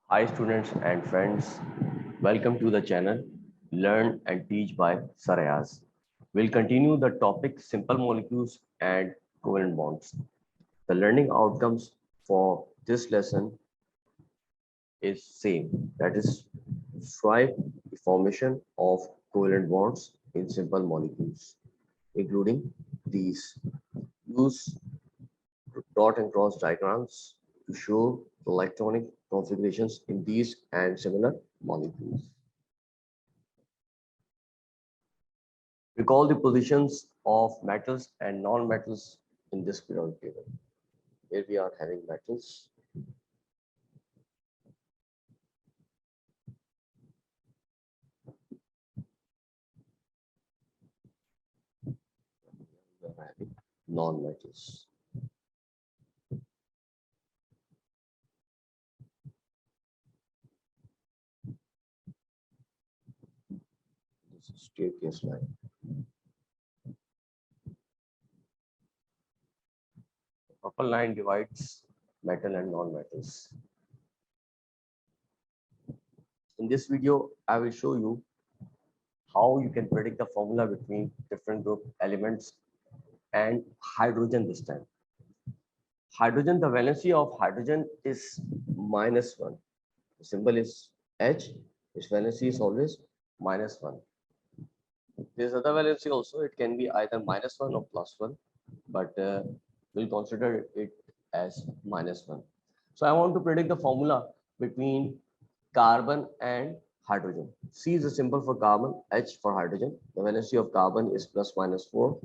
Hi students and friends, welcome to the channel Learn and Teach by Sir Ayaz. We'll continue the topic simple molecules and covalent bonds. The learning outcomes for this lesson is same, that is strive the formation of covalent bonds in simple molecules, including these. Use dot and cross diagrams to show electronic configurations in these and similar molecules. Recall the positions of metals and non-metals in this periodic table. Here we are having metals. We are having non-metals. This is staircase line. The purple line divides metal and non-metals. In this video, I will show you how you can predict the formula between different group elements and hydrogen this time. Hydrogen, the valency of hydrogen is -1. The symbol is H, its valency is always -1. There's other valency also, it can be either -1 or +1, but we'll consider it as -1. So I want to predict the formula between carbon and hydrogen. C is the symbol for carbon, H for hydrogen. The valency of carbon is +-4.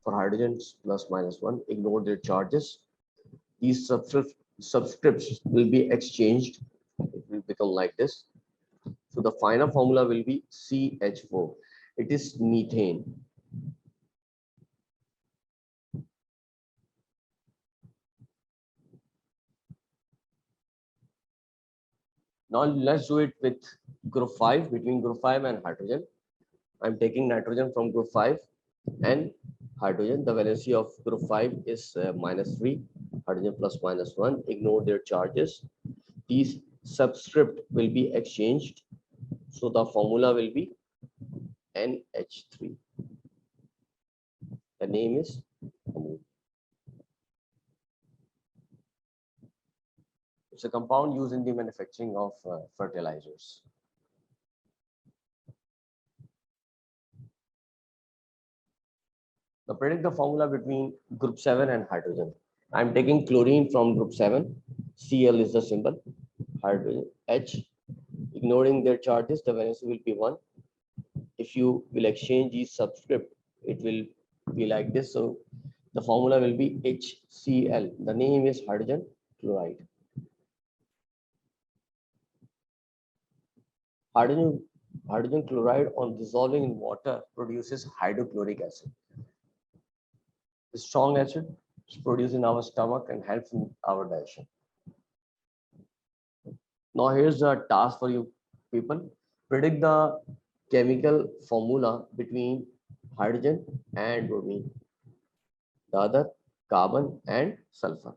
For hydrogen, it's +-1. Ignore their charges. These subscripts will be exchanged. It will become like this. So the final formula will be CH4. It is methane. Now let's do it with group 5, between group 5 and hydrogen. I'm taking nitrogen from group 5 and hydrogen. The valency of group 5 is -3, hydrogen +-1. Ignore their charges. These subscript will be exchanged. So the formula will be NH3. The name is ammonia. It's a compound used in the manufacturing of fertilizers. Now predict the formula between group 7 and hydrogen. I'm taking chlorine from group 7. Cl is the symbol. Hydrogen H. Ignoring their charges, the valency will be 1. If you will exchange these subscript, it will be like this. So the formula will be HCl. The name is hydrogen chloride. Hydrogen chloride, on dissolving in water, produces hydrochloric acid. The strong acid is produced in our stomach and helps in our digestion. Now here's the task for you people. Predict the chemical formula between hydrogen and bromine, the other carbon and sulfur.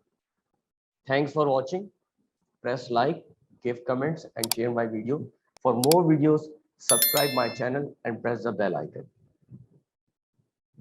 Thanks for watching. Press like, give comments and share my video. For more videos, subscribe my channel and press the bell icon.